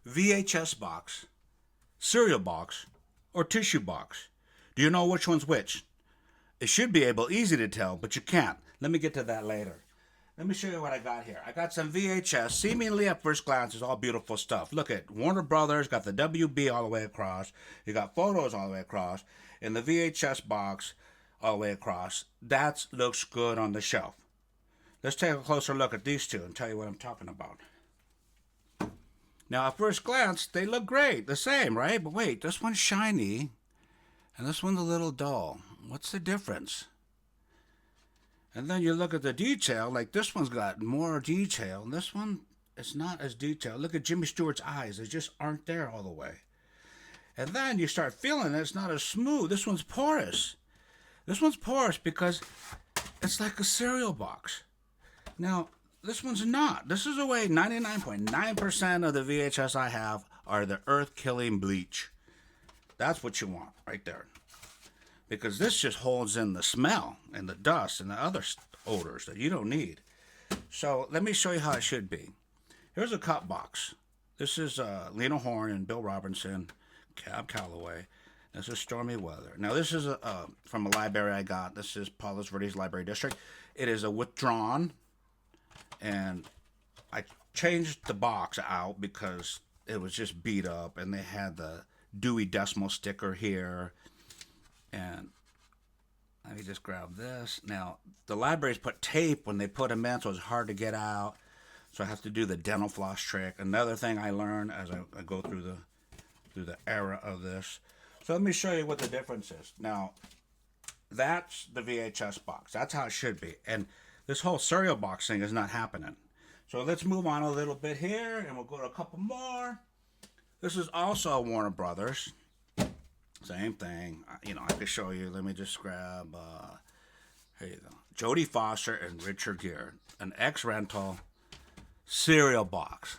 VHS box, cereal box, or tissue box? Do you know which one's which? It should be easy to tell, but you can't. Let me get to that later. Let me show you what I got here. I got some VHS. Seemingly at first glance, it's all beautiful stuff. Look at Warner Brothers, got the WB all the way across. You got photos all the way across. And the VHS box all the way across. That looks good on the shelf. Let's take a closer look at these two and tell you what I'm talking about. Now, at first glance, they look great. The same, right? But wait, this one's shiny, and this one's a little dull. What's the difference? And then you look at the detail, like this one's got more detail, and this one, it's not as detailed. Look at Jimmy Stewart's eyes. They just aren't there all the way. And then you start feeling it. It's not as smooth. This one's porous. This one's porous because it's like a cereal box. Now, this one's not. This is the way 99.9% of the VHS I have are the earth-killing bleach. That's what you want right there. Because this just holds in the smell and the dust and the other odors that you don't need. So let me show you how it should be. Here's a cut box. This is Lena Horne and Bill Robinson, Cab Calloway. This is Stormy Weather. Now this is from a library I got. This is Palos Verdes Library District. It is a withdrawn, and I changed the box out because it was just beat up, and they had the Dewey Decimal sticker here. And let me just grab this. Now, the libraries put tape when they put them in, so it's hard to get out. So I have to do the dental floss trick. Another thing I learned as I go through the era of this. So let me show you what the difference is. Now, that's the VHS box. That's how it should be. And this whole cereal box thing is not happening. So let's move on a little bit here, and we'll go to a couple more. This is also Warner Brothers. Same thing. I could show you. Let me just grab, here you go. Jodie Foster and Richard Gere. An ex-rental cereal box.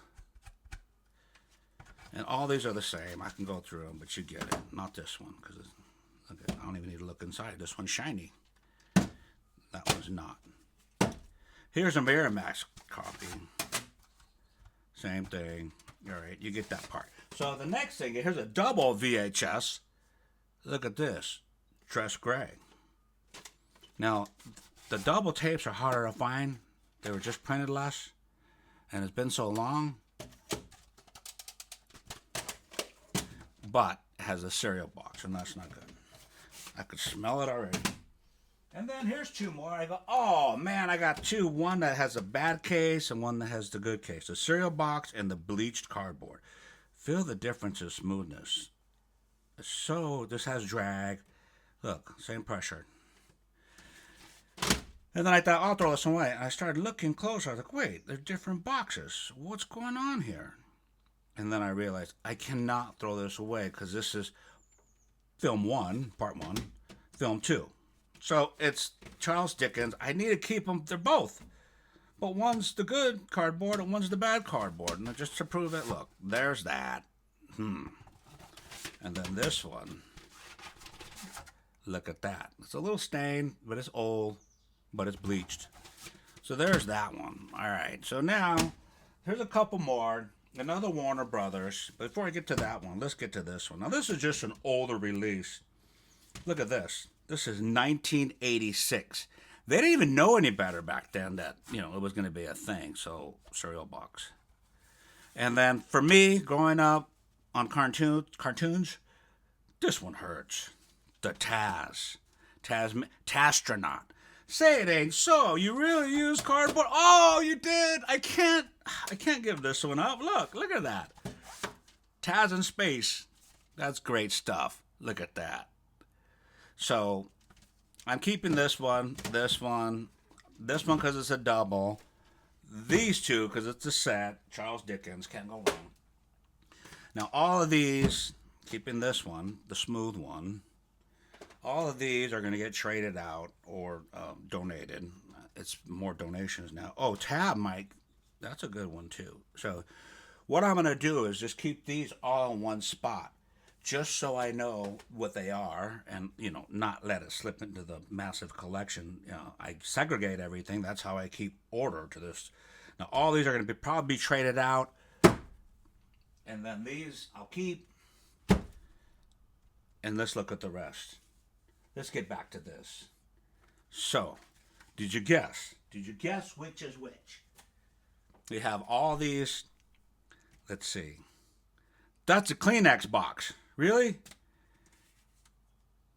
And all these are the same. I can go through them, but you get it. Not this one, because I don't even need to look inside. This one's shiny. That one's not. Here's a Miramax copy. Same thing. All right, you get that part. So the next thing, here's a double VHS. Look at this, dress gray. Now, the double tapes are harder to find. They were just printed less, and it's been so long. But it has a cereal box, and that's not good. I could smell it already. And then here's two more. I go, oh man, I got two. One that has a bad case and one that has the good case. The cereal box and the bleached cardboard. Feel the difference in smoothness. So this has drag. Look, same pressure. And then I thought, I'll throw this away. And I started looking closer. I was like, wait, they're different boxes. What's going on here? And then I realized I cannot throw this away because this is film 1, part 1, film 2. So it's Charles Dickens. I need to keep them. They're both. But one's the good cardboard and one's the bad cardboard. And just to prove it, look, there's that. And then this one, look at that. It's a little stained, but it's old, but it's bleached. So there's that one. All right, so now here's a couple more. Another Warner Brothers. Before I get to that one, let's get to this one. Now this is just an older release. Look at this. This is 1986. They didn't even know any better back then that, it was going to be a thing. So cereal box. And then for me, growing up, on cartoons, this one hurts. The Tastronaut. Say it ain't so. You really use cardboard? Oh, you did. I can't give this one up. Look at that. Taz in space. That's great stuff. Look at that. So I'm keeping this one because it's a double. These two because it's a set. Charles Dickens, can't go wrong. Now, all of these, keeping this one, the smooth one, all of these are going to get traded out or donated. It's more donations now. Oh, Tab Mike, that's a good one too. So what I'm going to do is just keep these all in one spot, just so I know what they are and, not let it slip into the massive collection. I segregate everything. That's how I keep order to this. Now, all these are going to probably be traded out. And then these I'll keep. And let's look at the rest. Let's get back to this. So, did you guess? Did you guess which is which? We have all these. Let's see. That's a Kleenex box. Really?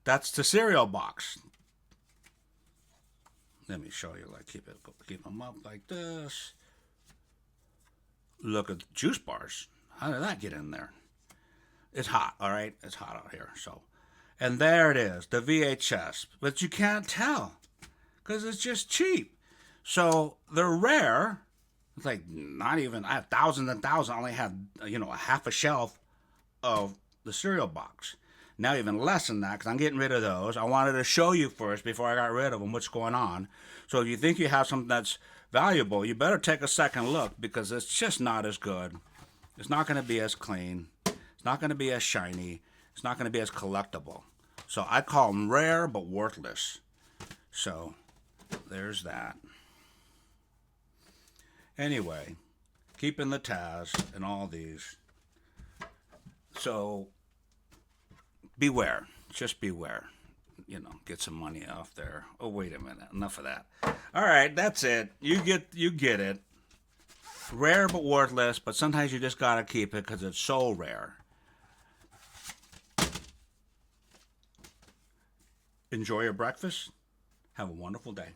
That's the cereal box. Let me show you. Like keep them up like this. Look at the juice bars. How did that get in there? It's hot, all right? It's hot out here. So, and there it is, the VHS. But you can't tell because it's just cheap. So they're rare. It's like not even, I have thousands and thousands. I only had, a half a shelf of the cereal box. Now even less than that because I'm getting rid of those. I wanted to show you first before I got rid of them what's going on. So if you think you have something that's valuable, you better take a second look because it's just not as good. It's not going to be as clean. It's not going to be as shiny. It's not going to be as collectible. So I call them rare but worthless. So there's that. Anyway, keeping the Taz and all these. So beware. Just beware. Get some money off there. Oh, wait a minute. Enough of that. All right, that's it. You get it. Rare but worthless, but sometimes you just got to keep it because it's so rare. Enjoy your breakfast. Have a wonderful day.